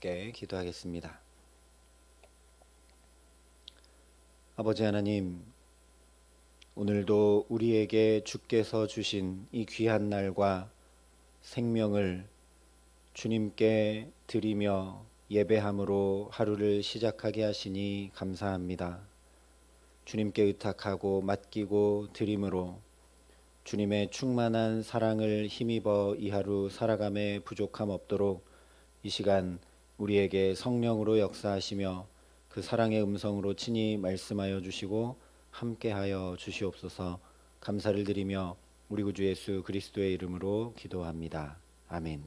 함께 기도하겠습니다. 아버지 하나님, 오늘도 우리에게 주께서 주신 이 귀한 날과 생명을 주님께 드리며 예배함으로 하루를 시작하게 하시니 감사합니다. 주님께 의탁하고 맡기고 드림으로 주님의 충만한 사랑을 힘입어 이 하루 살아감에 부족함 없도록 이 시간 우리에게 성령으로 역사하시며 그 사랑의 음성으로 친히 말씀하여 주시고 함께하여 주시옵소서. 감사를 드리며 우리 구주 예수 그리스도의 이름으로 기도합니다. 아멘.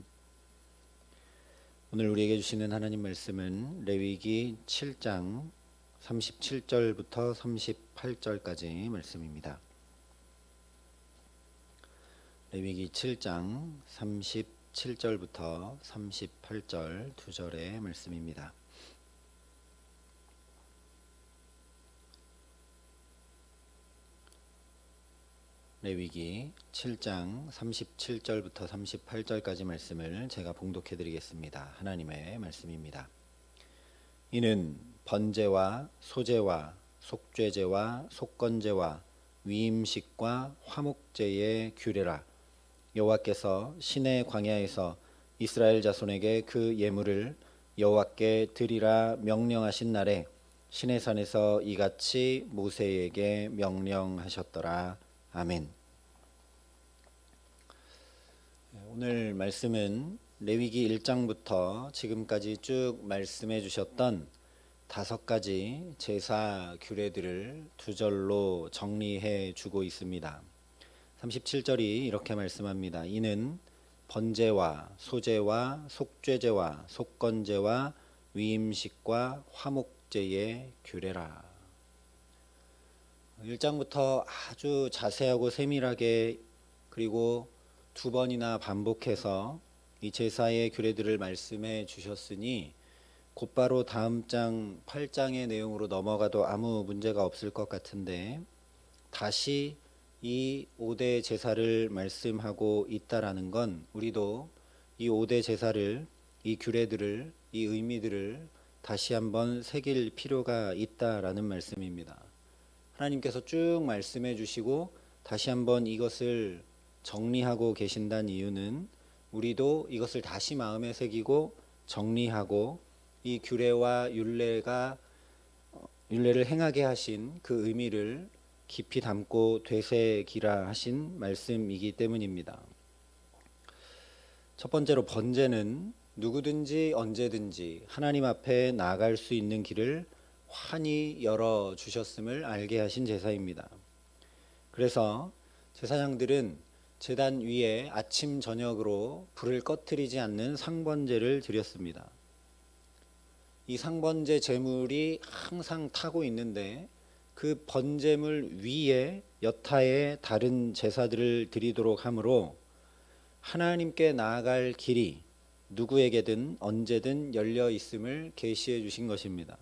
오늘 우리에게 주시는 하나님 말씀은 레위기 7장 37절부터 38절까지 말씀입니다. 레위기 7장 37절부터 38절 두 절의 말씀입니다. 레위기 7장 37절부터 38절까지 말씀을 제가 봉독해 드리겠습니다. 하나님의 말씀입니다. 이는 번제와 소제와 속죄제와 속건제와 위임식과 화목제의 규례라. 여호와께서 시내 광야에서 이스라엘 자손에게 그 예물을 여호와께 드리라 명령하신 날에 시내산에서 이같이 모세에게 명령하셨더라. 아멘. 오늘 말씀은 레위기 1장부터 지금까지 쭉 말씀해 주셨던 5가지 제사 규례들을 두 절로 정리해 주고 있습니다. 37절이 이렇게 말씀합니다. 이는 번제와 소제와 속죄제와 속건제와 위임식과 화목제의 규례라. 1장부터 아주 자세하고 세밀하게 그리고 2번이나 반복해서 이 제사의 규례들을 말씀해 주셨으니 곧바로 다음 장 8장의 내용으로 넘어가도 아무 문제가 없을 것 같은데 다시 이 5대 제사를 말씀하고 있다라는 건 우리도 이 5대 제사를, 이 규례들을, 이 의미들을 다시 한번 새길 필요가 있다라는 말씀입니다. 하나님께서 쭉 말씀해 주시고 다시 한번 이것을 정리하고 계신다는 이유는 우리도 이것을 다시 마음에 새기고 정리하고 이 규례와 율례를 행하게 하신 그 의미를 깊이 담고 되새기라 하신 말씀이기 때문입니다. 첫 번째로 번제는 누구든지 언제든지 하나님 앞에 나아갈 수 있는 길을 환히 열어주셨음을 알게 하신 제사입니다. 그래서 제사장들은 제단 위에 아침 저녁으로 불을 꺼트리지 않는 상번제를 드렸습니다. 이 상번제 제물이 항상 타고 있는데 그 번제물 위에 여타의 다른 제사들을 드리도록 하므로 하나님께 나아갈 길이 누구에게든 언제든 열려 있음을 계시해 주신 것입니다.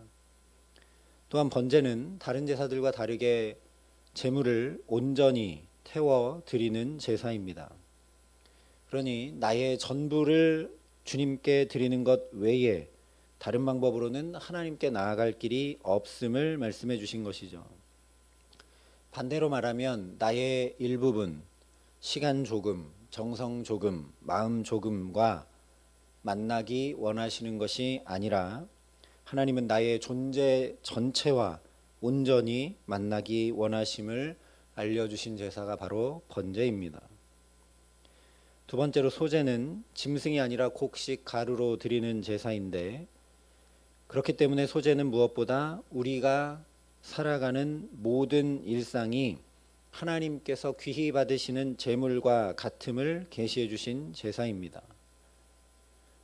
또한 번제는 다른 제사들과 다르게 제물을 온전히 태워 드리는 제사입니다. 그러니 나의 전부를 주님께 드리는 것 외에 다른 방법으로는 하나님께 나아갈 길이 없음을 말씀해 주신 것이죠. 반대로 말하면 나의 일부분, 시간 조금, 정성 조금, 마음 조금과 만나기 원하시는 것이 아니라 하나님은 나의 존재 전체와 온전히 만나기 원하심을 알려주신 제사가 바로 번제입니다. 두 번째로 소제는 짐승이 아니라 곡식 가루로 드리는 제사인데 그렇기 때문에 소제는 무엇보다 우리가 살아가는 모든 일상이 하나님께서 귀히 받으시는 제물과 같음을 계시해 주신 제사입니다.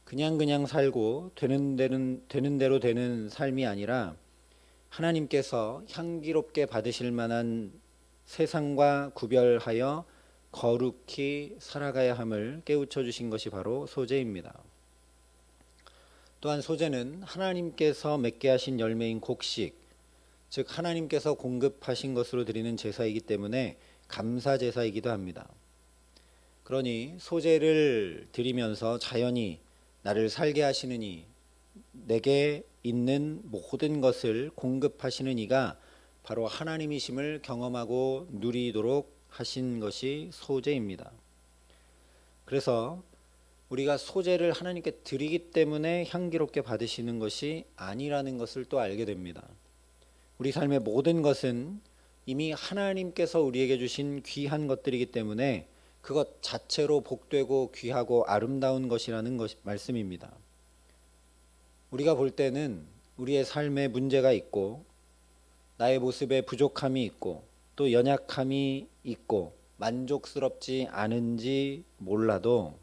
그냥 살고 되는 대로 되는 삶이 아니라 하나님께서 향기롭게 받으실 만한 세상과 구별하여 거룩히 살아가야 함을 깨우쳐 주신 것이 바로 소제입니다. 또한 소제는 하나님께서 맺게 하신 열매인 곡식, 즉 하나님께서 공급하신 것으로 드리는 제사이기 때문에 감사 제사이기도 합니다. 그러니 소제를 드리면서 자연히 나를 살게 하시는 이, 내게 있는 모든 것을 공급하시는 이가 바로 하나님이심을 경험하고 누리도록 하신 것이 소제입니다. 그래서 우리가 소제를 하나님께 드리기 때문에 향기롭게 받으시는 것이 아니라는 것을 또 알게 됩니다. 우리 삶의 모든 것은 이미 하나님께서 우리에게 주신 귀한 것들이기 때문에 그것 자체로 복되고 귀하고 아름다운 것이라는 말씀입니다. 우리가 볼 때는 우리의 삶에 문제가 있고 나의 모습에 부족함이 있고 또 연약함이 있고 만족스럽지 않은지 몰라도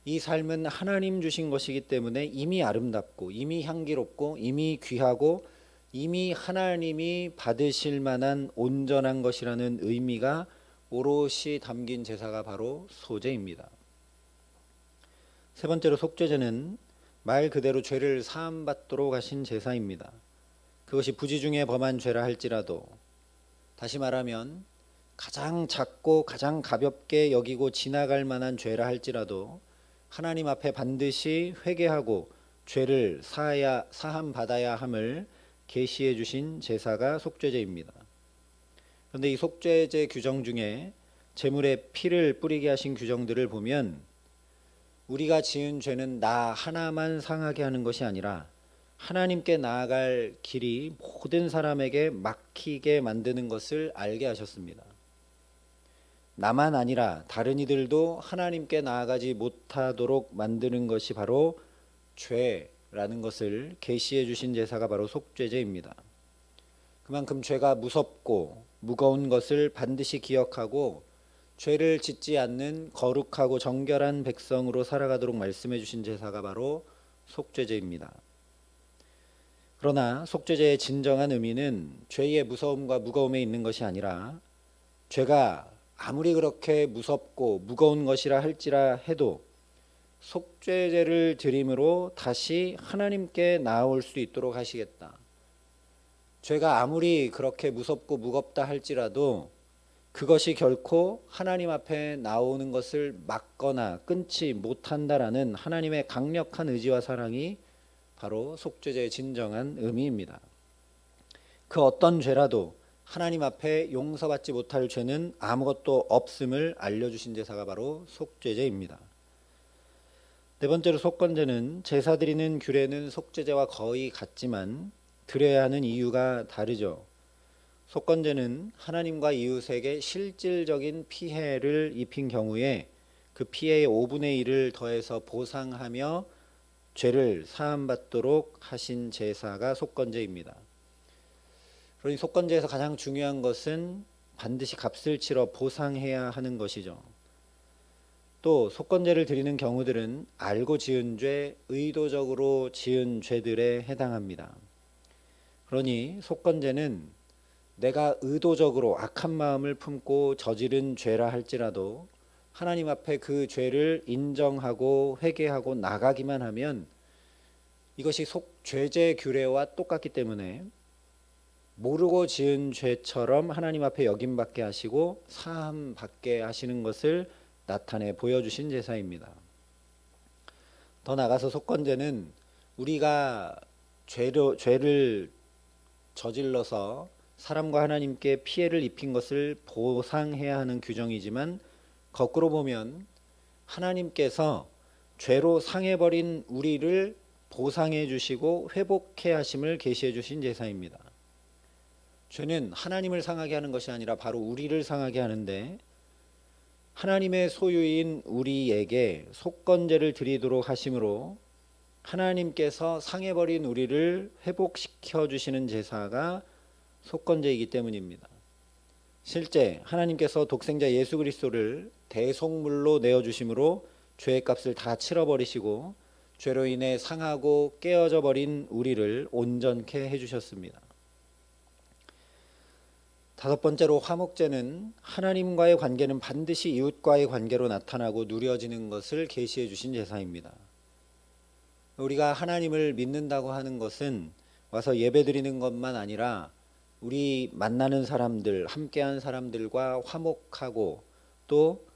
이 삶은 하나님 주신 것이기 때문에 이미 아름답고 이미 향기롭고 이미 귀하고 이미 하나님이 받으실 만한 온전한 것이라는 의미가 오롯이 담긴 제사가 바로 소제입니다. 세 번째로 속죄제는 말 그대로 죄를 사함받도록 하신 제사입니다. 그것이 부지 중에 범한 죄라 할지라도, 다시 말하면 가장 작고 가장 가볍게 여기고 지나갈 만한 죄라 할지라도 하나님 앞에 반드시 회개하고 죄를 사함 받아야 함을 계시해 주신 제사가 속죄제입니다. 그런데 이 속죄제 규정 중에 제물에 피를 뿌리게 하신 규정들을 보면 우리가 지은 죄는 나 하나만 상하게 하는 것이 아니라 하나님께 나아갈 길이 모든 사람에게 막히게 만드는 것을 알게 하셨습니다. 나만 아니라 다른 이들도 하나님께 나아가지 못하도록 만드는 것이 바로 죄라는 것을 계시해 주신 제사가 바로 속죄제입니다. 그만큼 죄가 무섭고 무거운 것을 반드시 기억하고 죄를 짓지 않는 거룩하고 정결한 백성으로 살아가도록 말씀해 주신 제사가 바로 속죄제입니다. 그러나 속죄제의 진정한 의미는 죄의 무서움과 무거움에 있는 것이 아니라 죄가 아무리 그렇게 무섭고 무거운 것이라 할지라 해도 속죄제를 드림으로 다시 하나님께 나아올 수 있도록 하시겠다. 죄가 아무리 그렇게 무섭고 무겁다 할지라도 그것이 결코 하나님 앞에 나오는 것을 막거나 끊지 못한다라는 하나님의 강력한 의지와 사랑이 바로 속죄제의 진정한 의미입니다. 그 어떤 죄라도 하나님 앞에 용서받지 못할 죄는 아무것도 없음을 알려주신 제사가 바로 속죄제입니다. 네 번째로 속건제는 제사 드리는 규례는 속죄제와 거의 같지만 드려야 하는 이유가 다르죠. 속건제는 하나님과 이웃에게 실질적인 피해를 입힌 경우에 그 피해의 5분의 1을 더해서 보상하며 죄를 사함받도록 하신 제사가 속건제입니다. 그러니 속건제에서 가장 중요한 것은 반드시 값을 치러 보상해야 하는 것이죠. 또 속건제를 드리는 경우들은 알고 지은 죄, 의도적으로 지은 죄들에 해당합니다. 그러니 속건제는 내가 의도적으로 악한 마음을 품고 저지른 죄라 할지라도 하나님 앞에 그 죄를 인정하고 회개하고 나가기만 하면 이것이 죄제 규례와 똑같기 때문에 모르고 지은 죄처럼 하나님 앞에 여김받게 하시고 사함 받게 하시는 것을 나타내 보여주신 제사입니다. 더 나아가서 속건제는 우리가 죄를 저질러서 사람과 하나님께 피해를 입힌 것을 보상해야 하는 규정이지만 거꾸로 보면 하나님께서 죄로 상해버린 우리를 보상해 주시고 회복해 하심을 계시해 주신 제사입니다. 죄는 하나님을 상하게 하는 것이 아니라 바로 우리를 상하게 하는데 하나님의 소유인 우리에게 속건제를 드리도록 하심으로 하나님께서 상해버린 우리를 회복시켜 주시는 제사가 속건제이기 때문입니다. 실제 하나님께서 독생자 예수 그리스도를 대속물로 내어주심으로 죄의 값을 다 치러버리시고 죄로 인해 상하고 깨어져 버린 우리를 온전케 해주셨습니다. 다섯 번째로 화목제는 하나님과의 관계는 반드시 이웃과의 관계로 나타나고 누려지는 것을 계시해 주신 제사입니다. 우리가 하나님을 믿는다고 하는 것은 와서 예배드리는 것만 아니라 우리 만나는 사람들, 함께한 사람들과 화목하고 또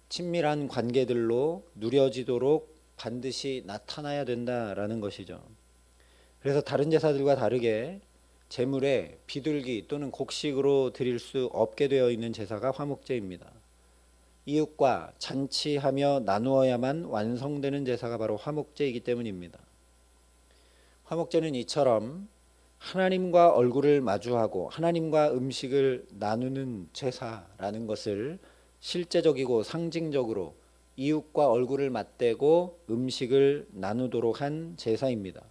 친밀한 관계들로 누려지도록 반드시 나타나야 된다라는 것이죠. 그래서 다른 제사들과 다르게 제물에 비둘기 또는 곡식으로 드릴 수 없게 되어 있는 제사가 화목제입니다. 이웃과 잔치하며 나누어야만 완성되는 제사가 바로 화목제이기 때문입니다. 화목제는 이처럼 하나님과 얼굴을 마주하고 하나님과 음식을 나누는 제사라는 것을 실제적이고 상징적으로 이웃과 얼굴을 맞대고 음식을 나누도록 한 제사입니다.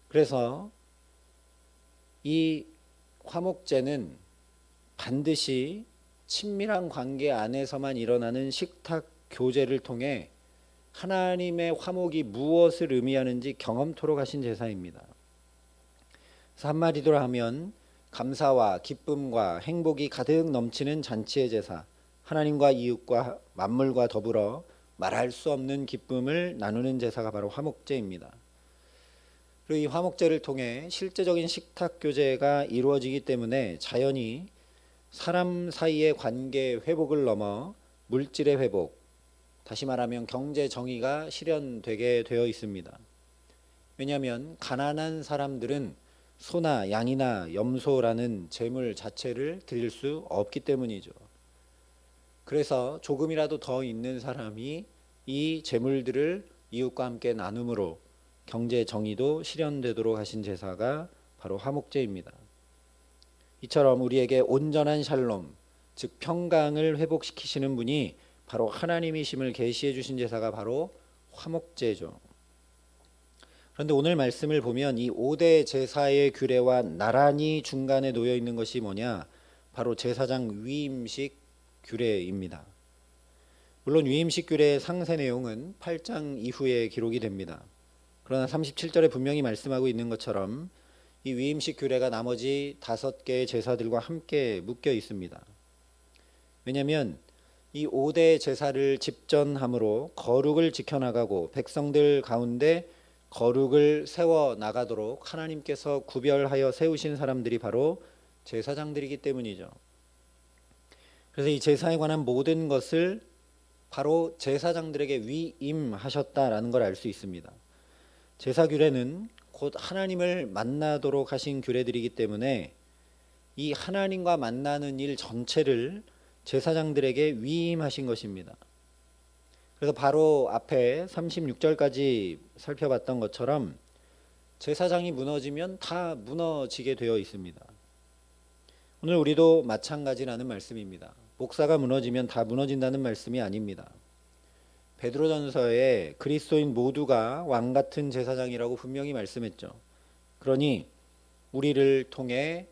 그래서 이 화목제는 반드시 친밀한 관계 안에서만 일어나는 식탁 교제를 통해 하나님의 화목이 무엇을 의미하는지 경험토록 하신 제사입니다. 그래서 한마디로 하면 감사와 기쁨과 행복이 가득 넘치는 잔치의 제사, 하나님과 이웃과 만물과 더불어 말할 수 없는 기쁨을 나누는 제사가 바로 화목제입니다. 그리고 이 화목제를 통해 실제적인 식탁 교제가 이루어지기 때문에 자연히 사람 사이의 관계 회복을 넘어 물질의 회복, 다시 말하면 경제 정의가 실현되게 되어 있습니다. 왜냐하면 가난한 사람들은 소나 양이나 염소라는 재물 자체를 드릴 수 없기 때문이죠. 그래서 조금이라도 더 있는 사람이 이 재물들을 이웃과 함께 나눔으로 경제 정의도 실현되도록 하신 제사가 바로 화목제입니다. 이처럼 우리에게 온전한 샬롬, 즉 평강을 회복시키시는 분이 바로 하나님이심을 계시해 주신 제사가 바로 화목제죠. 그런데 오늘 말씀을 보면 이 5대 제사의 규례와 나란히 중간에 놓여 있는 것이 뭐냐? 바로 제사장 위임식 규례입니다. 물론 위임식 규례의 상세 내용은 8장 이후에 기록이 됩니다. 그러나 37절에 분명히 말씀하고 있는 것처럼 이 위임식 규례가 나머지 5개의 제사들과 함께 묶여 있습니다. 왜냐하면 이 5대 제사를 집전함으로 거룩을 지켜나가고 백성들 가운데 거룩을 세워나가도록 하나님께서 구별하여 세우신 사람들이 바로 제사장들이기 때문이죠. 그래서 이 제사에 관한 모든 것을 바로 제사장들에게 위임하셨다라는 걸 알 수 있습니다. 제사 규례는 곧 하나님을 만나도록 하신 규례들이기 때문에 이 하나님과 만나는 일 전체를 제사장들에게 위임하신 것입니다. 그래서 바로 앞에 36절까지 살펴봤던 것처럼 제사장이 무너지면 다 무너지게 되어 있습니다. 오늘 우리도 마찬가지라는 말씀입니다. 목사가 무너지면 다 무너진다는 말씀이 아닙니다. 베드로전서에 그리스도인 모두가 왕같은 제사장이라고 분명히 말씀했죠. 그러니 우리를 통해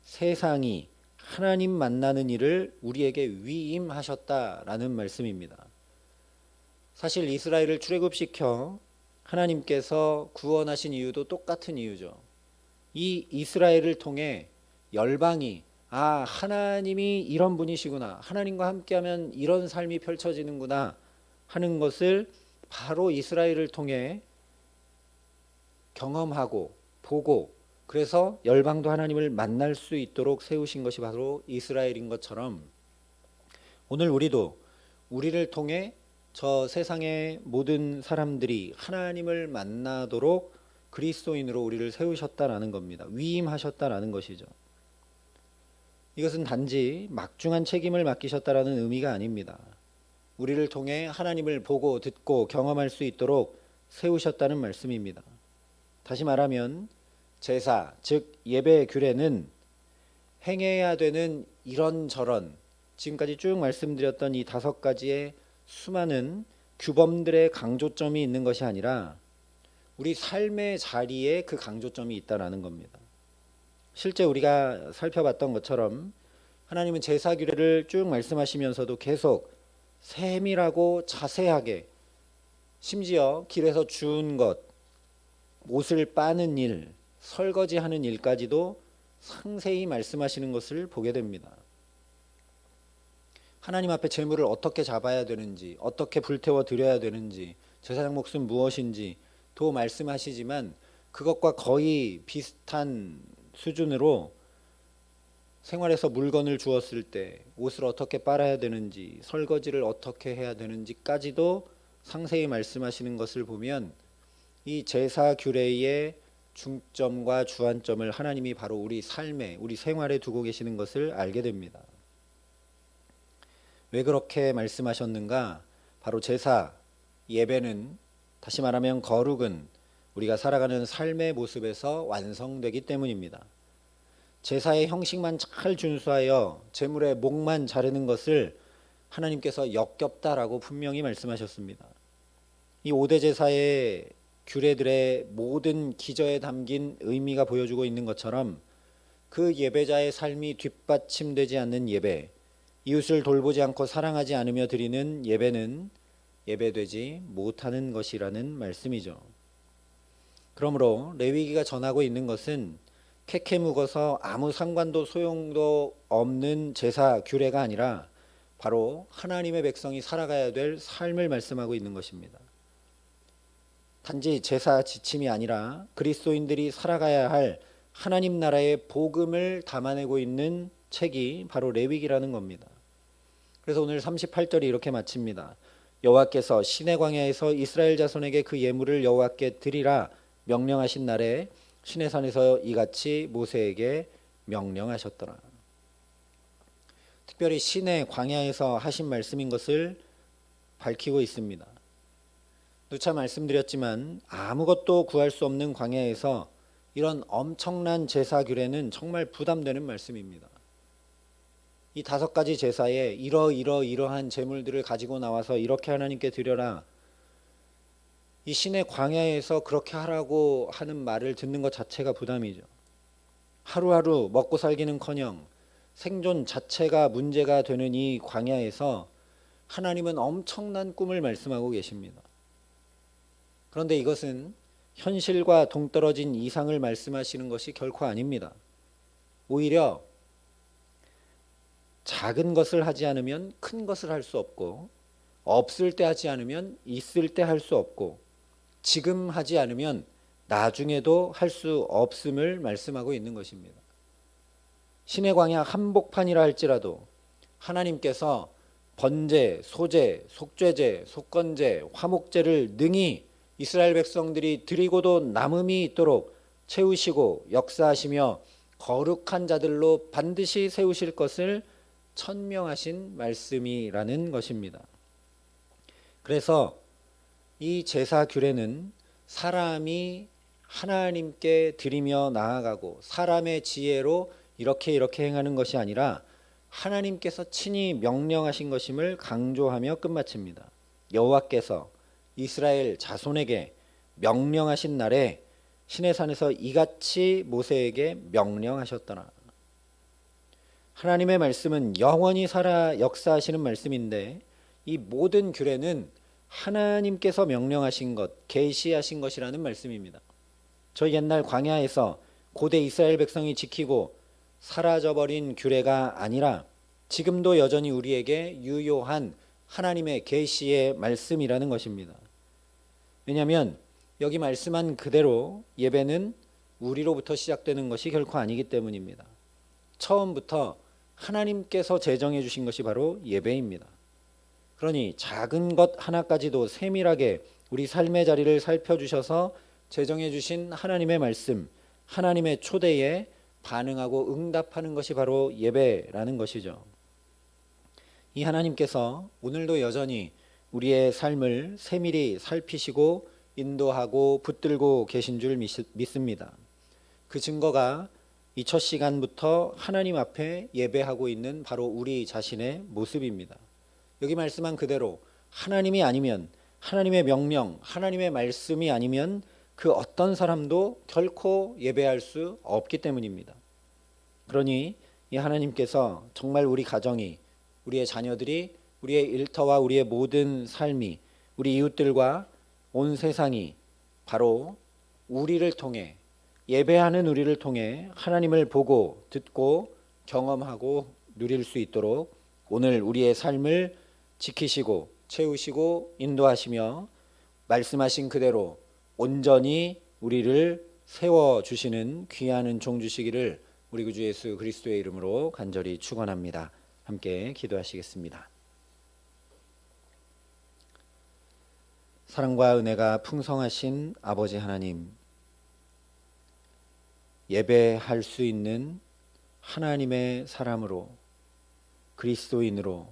세상이 하나님 만나는 일을 우리에게 위임하셨다라는 말씀입니다. 사실 이스라엘을 출애굽시켜 하나님께서 구원하신 이유도 똑같은 이유죠. 이 이스라엘을 통해 열방이 하나님이 이런 분이시구나, 하나님과 함께하면 이런 삶이 펼쳐지는구나 하는 것을 바로 이스라엘을 통해 경험하고 보고, 그래서 열방도 하나님을 만날 수 있도록 세우신 것이 바로 이스라엘인 것처럼 오늘 우리도 우리를 통해 저 세상의 모든 사람들이 하나님을 만나도록 그리스도인으로 우리를 세우셨다라는 겁니다. 위임하셨다라는 것이죠. 이것은 단지 막중한 책임을 맡기셨다라는 의미가 아닙니다. 우리를 통해 하나님을 보고 듣고 경험할 수 있도록 세우셨다는 말씀입니다. 다시 말하면 제사, 즉 예배 규례는 행해야 되는 이런저런 지금까지 쭉 말씀드렸던 이 5가지의 수많은 규범들의 강조점이 있는 것이 아니라 우리 삶의 자리에 그 강조점이 있다라는 겁니다. 실제 우리가 살펴봤던 것처럼 하나님은 제사 규례를 쭉 말씀하시면서도 계속 세밀하고 자세하게, 심지어 길에서 주운 것, 옷을 빠는 일, 설거지하는 일까지도 상세히 말씀하시는 것을 보게 됩니다. 하나님 앞에 제물을 어떻게 잡아야 되는지, 어떻게 불태워 드려야 되는지, 제사장 몫은 무엇인지 도 말씀하시지만 그것과 거의 비슷한 수준으로 생활에서 물건을 주었을 때 옷을 어떻게 빨아야 되는지, 설거지를 어떻게 해야 되는지까지도 상세히 말씀하시는 것을 보면 이 제사 규례의 중점과 주안점을 하나님이 바로 우리 삶에, 우리 생활에 두고 계시는 것을 알게 됩니다. 왜 그렇게 말씀하셨는가? 바로 제사, 예배는, 다시 말하면 거룩은 우리가 살아가는 삶의 모습에서 완성되기 때문입니다. 제사의 형식만 잘 준수하여 제물의 목만 자르는 것을 하나님께서 역겹다라고 분명히 말씀하셨습니다. 이 5대 제사의 규례들의 모든 기저에 담긴 의미가 보여주고 있는 것처럼 그 예배자의 삶이 뒷받침되지 않는 예배, 이웃을 돌보지 않고 사랑하지 않으며 드리는 예배는 예배되지 못하는 것이라는 말씀이죠. 그러므로 레위기가 전하고 있는 것은 캐캐 묵어서 아무 상관도 소용도 없는 제사 규례가 아니라 바로 하나님의 백성이 살아가야 될 삶을 말씀하고 있는 것입니다. 단지 제사 지침이 아니라 그리스도인들이 살아가야 할 하나님 나라의 복음을 담아내고 있는 책이 바로 레위기라는 겁니다. 그래서 오늘 38절이 이렇게 마칩니다. 여호와께서 시내 광야에서 이스라엘 자손에게 그 예물을 여호와께 드리라 명령하신 날에 시내산에서 이같이 모세에게 명령하셨더라. 특별히 시내 광야에서 하신 말씀인 것을 밝히고 있습니다. 누차 말씀드렸지만 아무것도 구할 수 없는 광야에서 이런 엄청난 제사 규례는 정말 부담되는 말씀입니다. 이 5가지 제사에 이러한 제물들을 가지고 나와서 이렇게 하나님께 드려라. 이 신의 광야에서 그렇게 하라고 하는 말을 듣는 것 자체가 부담이죠. 하루하루 먹고 살기는커녕 생존 자체가 문제가 되는 이 광야에서 하나님은 엄청난 꿈을 말씀하고 계십니다. 그런데 이것은 현실과 동떨어진 이상을 말씀하시는 것이 결코 아닙니다. 오히려 작은 것을 하지 않으면 큰 것을 할 수 없고, 없을 때 하지 않으면 있을 때 할 수 없고, 지금 하지 않으면 나중에도 할 수 없음을 말씀하고 있는 것입니다. 신의 광야 한복판이라 할지라도 하나님께서 번제, 소제, 속죄제, 속건제, 화목제를 능히 이스라엘 백성들이 드리고도 남음이 있도록 채우시고 역사하시며 거룩한 자들로 반드시 세우실 것을 천명하신 말씀이라는 것입니다. 그래서 이 제사 규례는 사람이 하나님께 드리며 나아가고 사람의 지혜로 이렇게 행하는 것이 아니라 하나님께서 친히 명령하신 것임을 강조하며 끝마칩니다. 여호와께서 이스라엘 자손에게 명령하신 날에 시내산에서 이같이 모세에게 명령하셨더라. 하나님의 말씀은 영원히 살아 역사하시는 말씀인데 이 모든 규례는 하나님께서 명령하신 것, 계시하신 것이라는 말씀입니다. 저 옛날 광야에서 고대 이스라엘 백성이 지키고 사라져버린 규례가 아니라 지금도 여전히 우리에게 유효한 하나님의 계시의 말씀이라는 것입니다. 왜냐하면 여기 말씀한 그대로 예배는 우리로부터 시작되는 것이 결코 아니기 때문입니다. 처음부터 하나님께서 제정해 주신 것이 바로 예배입니다. 그러니 작은 것 하나까지도 세밀하게 우리 삶의 자리를 살펴주셔서 제정해 주신 하나님의 말씀, 하나님의 초대에 반응하고 응답하는 것이 바로 예배라는 것이죠. 이 하나님께서 오늘도 여전히 우리의 삶을 세밀히 살피시고 인도하고 붙들고 계신 줄 믿습니다. 그 증거가 이 첫 시간부터 하나님 앞에 예배하고 있는 바로 우리 자신의 모습입니다. 여기 말씀한 그대로 하나님이 아니면, 하나님의 명령, 하나님의 말씀이 아니면 그 어떤 사람도 결코 예배할 수 없기 때문입니다. 그러니 이 하나님께서 정말 우리 가정이, 우리의 자녀들이, 우리의 일터와 우리의 모든 삶이, 우리 이웃들과 온 세상이 바로 우리를 통해, 예배하는 우리를 통해 하나님을 보고 듣고 경험하고 누릴 수 있도록 오늘 우리의 삶을 지키시고 채우시고 인도하시며 말씀하신 그대로 온전히 우리를 세워주시는 귀한 은총 주시기를 우리 구주 예수 그리스도의 이름으로 간절히 축원합니다. 함께 기도하시겠습니다. 사랑과 은혜가 풍성하신 아버지 하나님, 예배할 수 있는 하나님의 사람으로, 그리스도인으로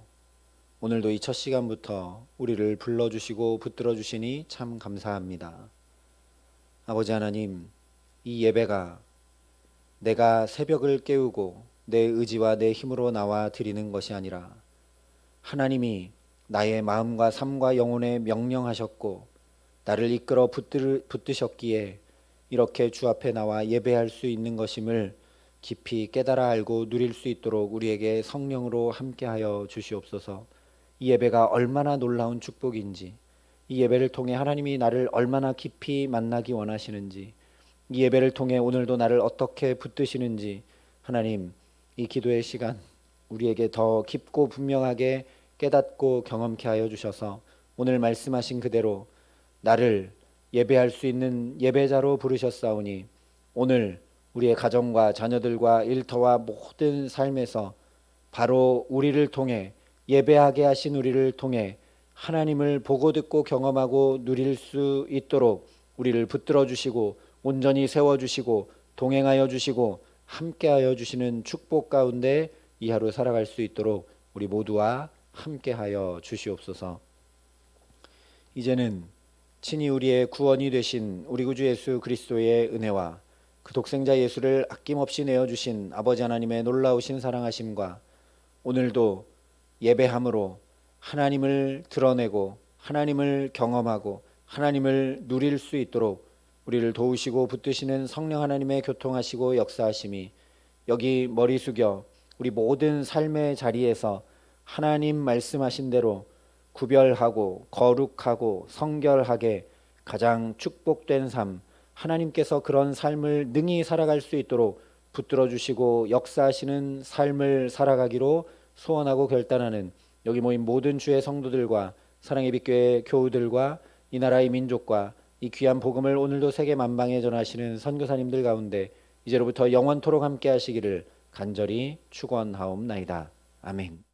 오늘도 이 첫 시간부터 우리를 불러주시고 붙들어 주시니 참 감사합니다. 아버지 하나님, 이 예배가 내가 새벽을 깨우고 내 의지와 내 힘으로 나와 드리는 것이 아니라 하나님이 나의 마음과 삶과 영혼에 명령하셨고 나를 이끌어 붙드셨기에 이렇게 주 앞에 나와 예배할 수 있는 것임을 깊이 깨달아 알고 누릴 수 있도록 우리에게 성령으로 함께하여 주시옵소서. 이 예배가 얼마나 놀라운 축복인지, 이 예배를 통해 하나님이 나를 얼마나 깊이 만나기 원하시는지, 이 예배를 통해 오늘도 나를 어떻게 붙드시는지 하나님, 이 기도의 시간 우리에게 더 깊고 분명하게 깨닫고 경험케 하여 주셔서 오늘 말씀하신 그대로 나를 예배할 수 있는 예배자로 부르셨사오니 오늘 우리의 가정과 자녀들과 일터와 모든 삶에서 바로 우리를 통해 예배하게 하신 우리를 통해 하나님을 보고 듣고 경험하고 누릴 수 있도록 우리를 붙들어 주시고 온전히 세워주시고 동행하여 주시고 함께하여 주시는 축복 가운데 이 하루 살아갈 수 있도록 우리 모두와 함께하여 주시옵소서. 이제는 친히 우리의 구원이 되신 우리 구주 예수 그리스도의 은혜와 그 독생자 예수를 아낌없이 내어주신 아버지 하나님의 놀라우신 사랑하심과 오늘도 예배함으로 하나님을 드러내고 하나님을 경험하고 하나님을 누릴 수 있도록 우리를 도우시고 붙드시는 성령 하나님의 교통하시고 역사하심이 여기 머리 숙여 우리 모든 삶의 자리에서 하나님 말씀하신 대로 구별하고 거룩하고 성결하게 가장 축복된 삶, 하나님께서 그런 삶을 능히 살아갈 수 있도록 붙들어 주시고 역사하시는 삶을 살아가기로 소원하고 결단하는 여기 모인 모든 주의 성도들과 사랑의 빛교회 교우들과 이 나라의 민족과 이 귀한 복음을 오늘도 세계 만방에 전하시는 선교사님들 가운데 이제로부터 영원토록 함께 하시기를 간절히 축원하옵나이다. 아멘.